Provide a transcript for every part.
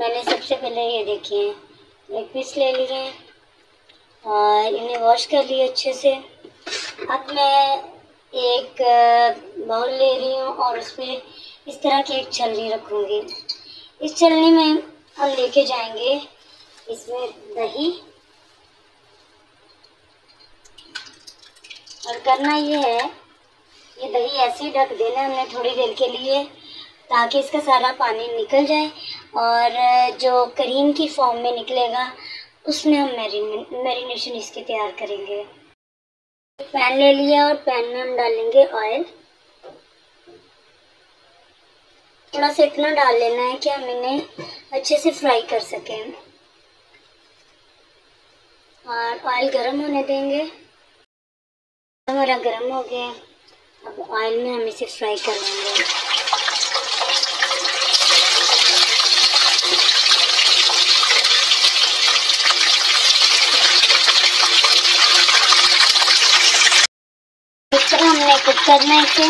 मैंने सबसे पहले ये देखिए लेग पीस ले लिए हैं और इन्हें वॉश कर लिए अच्छे से। अब मैं एक बाउल ले रही हूँ और उसमें इस तरह की एक छलनी रखूँगी। इस छलनी में हम लेके जाएंगे इसमें दही, और करना ये है, ये दही ऐसे ही ढक देना हमने थोड़ी देर के लिए, ताकि इसका सारा पानी निकल जाए और जो क्रीम की फॉर्म में निकलेगा उसमें हम मैरिनेशन इसकी तैयार करेंगे। पैन ले लिया और पैन में हम डालेंगे ऑयल। थोड़ा सा इतना डाल लेना है कि हम इन्हें अच्छे से फ्राई कर सकें, और ऑयल गर्म होने देंगे। हमारा गर्म हो गया, अब ऑयल में हम इसे फ्राई कर लेंगे। इस तरह हमने कुक करना है इसे,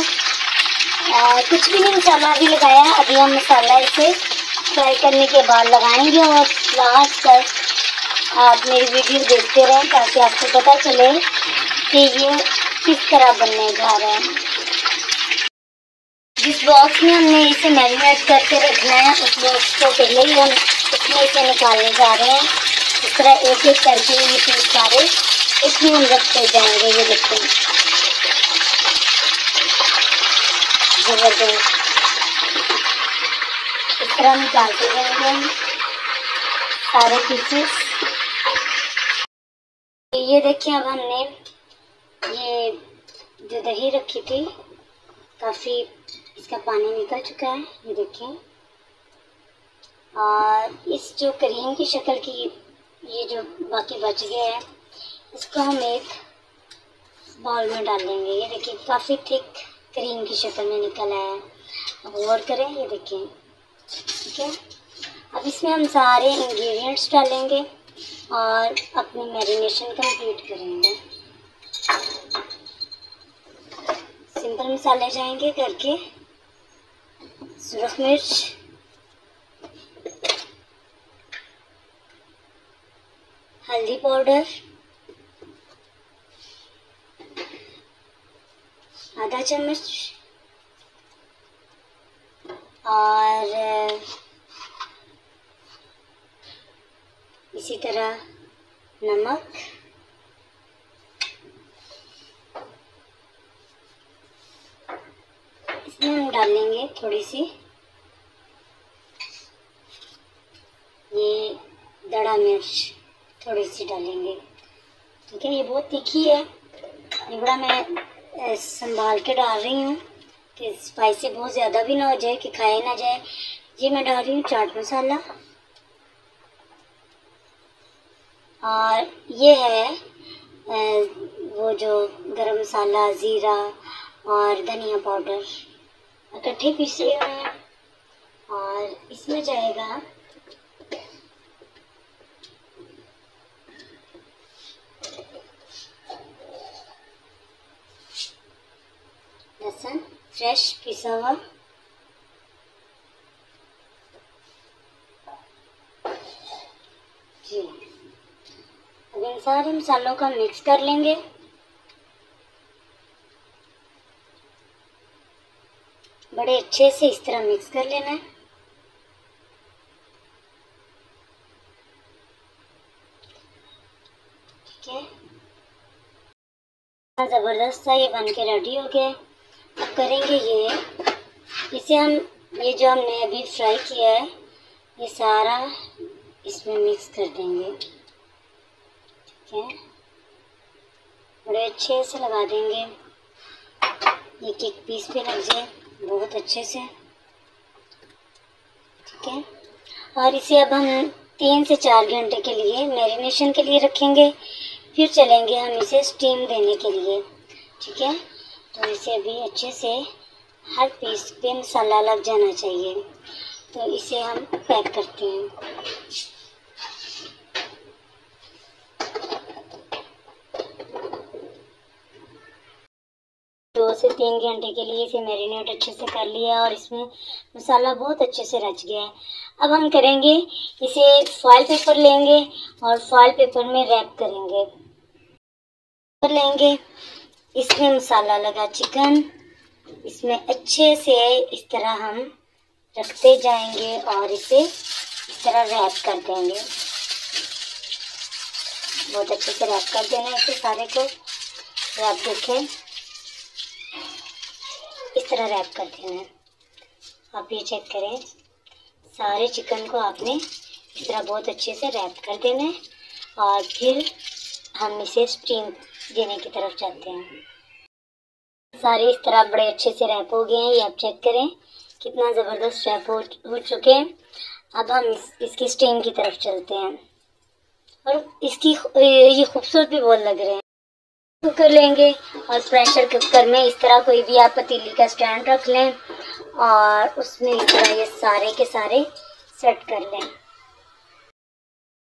कुछ भी नहीं मसाला भी लगाया। अभी हम मसाला इसे फ्राई करने के बाद लगाएंगे और लास्ट तक आप मेरी वीडियो देखते रहें ताकि आपको पता चले कि ये किस तरह बनने जा रहा है। जिस बॉक्स में हमने इसे मैरिनेट करके रखना है उस बॉक्स को पहले ही हम इसमें इसे निकालने जा रहे हैं। इस तरह एक एक करके ये पीस सारे इसमें हम रखते जाएंगे। ये देखते हैं, जबरदस्त इस तरह निकालते जाएंगे हम सारे पीसेस। ये देखिए, अब हमने ये जो दही रखी थी काफ़ी इसका पानी निकल चुका है, ये देखिए। और इस जो क्रीम की शक्ल की ये जो बाकी बच गया है इसको हम एक बाउल में डाल लेंगे। ये देखिए काफ़ी थिक क्रीम की शक्ल में निकल आया है। अब और करें, ये देखिए, ठीक है। अब इसमें हम सारे इंग्रेडिएंट्स डालेंगे और अपनी मैरिनेशन कंप्लीट करेंगे। सिंपल मसाले जाएंगे करके, सुरख मिर्च, हल्दी पाउडर, आधा चम्मच, और इसी तरह नमक, इसमें हम डालेंगे थोड़ी सी ये दड़ा मिर्च, थोड़ी सी डालेंगे, ठीक है। ये बहुत तीखी है, ये बड़ा मैं संभाल के डाल रही हूँ कि स्पाइसी बहुत ज़्यादा भी ना हो जाए कि खाया ना जाए। ये मैं डाल रही हूँ चाट मसाला, और ये है वो जो गरम मसाला, ज़ीरा और धनिया पाउडर इकट्ठे पीसे हुए हैं। और इसमें जाएगा लहसुन फ्रेश पिसा हुआ, जी। अब इन सारे मसालों का मिक्स कर लेंगे। बड़े अच्छे से इस तरह मिक्स कर लेना है, ठीक है। ज़बरदस्त सा ये बन के रेडी हो गया। अब करेंगे इसे हम ये जो हमने अभी फ्राई किया है ये सारा इसमें मिक्स कर देंगे, ठीक है। बड़े अच्छे से लगा देंगे, एक एक पीस पे लग जाए बहुत अच्छे से, ठीक है। और इसे अब हम 3 से 4 घंटे के लिए मैरिनेशन के लिए रखेंगे, फिर चलेंगे हम इसे स्टीम देने के लिए, ठीक है। तो इसे अभी अच्छे से हर पीस पे मसाला लग जाना चाहिए, तो इसे हम पैक करते हैं। 2 से 3 घंटे के लिए इसे मैरिनेट अच्छे से कर लिया और इसमें मसाला बहुत अच्छे से रच गया है। अब हम करेंगे इसे फॉइल पेपर लेंगे और फॉइल पेपर में रैप करेंगे। इसमें मसाला लगा चिकन इसमें अच्छे से इस तरह हम रखते जाएंगे और इसे इस तरह रैप कर देंगे। बहुत अच्छे से रैप कर देना इसे सारे को। रैप देखें, इस तरह रैप कर देना है। आप ये चेक करें, सारे चिकन को आपने इस तरह बहुत अच्छे से रैप कर देना है और फिर हम इसे स्टीम देने की तरफ जाते हैं। सारे इस तरह बड़े अच्छे से रैप हो गए हैं। ये आप चेक करें कितना ज़बरदस्त रैप हो चुके हैं। अब हम इसकी स्टीम की तरफ चलते हैं और इसकी ये खूबसूरत भी बहुत लग रहे हैं। कुकर लेंगे और प्रेशर कुकर में इस तरह कोई भी आप पतीली का स्टैंड रख लें और उसमें इस तरह ये सारे के सारे सेट कर लें।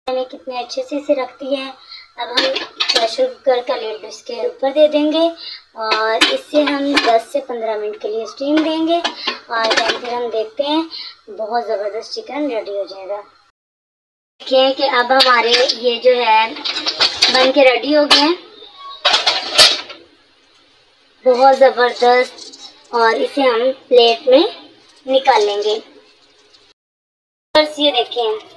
मैंने कितने अच्छे से इसे रख दिया है। अब हम प्रेशर कुकर का लिड इसके ऊपर दे देंगे और इससे हम 10 से 15 मिनट के लिए स्टीम देंगे और फिर हम देखते हैं बहुत ज़बरदस्त चिकन रेडी हो जाएगा। देखिए कि अब हमारे ये जो है बन के रेडी हो गए हैं, बहुत ज़बरदस्त। और इसे हम प्लेट में निकाल लेंगे। बस ये देखें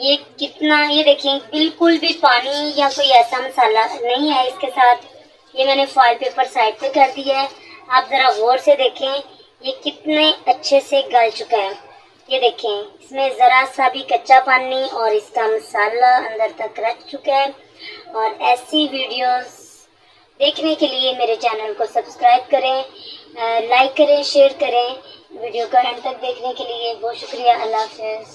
ये कितना, ये देखें बिल्कुल भी पानी या कोई ऐसा मसाला नहीं है इसके साथ। ये मैंने फॉइल पेपर साइड पे कर दिया है। आप ज़रा गौर से देखें ये कितने अच्छे से गल चुका है। ये देखें इसमें ज़रा सा भी कच्चा पानी नहीं और इसका मसाला अंदर तक रच चुका है। और ऐसी वीडियोस देखने के लिए मेरे चैनल को सब्सक्राइब करें, लाइक करें, शेयर करें। वीडियो को एंड तक देखने के लिए बहुत शुक्रिया। अल्लाह हाफ़िज़।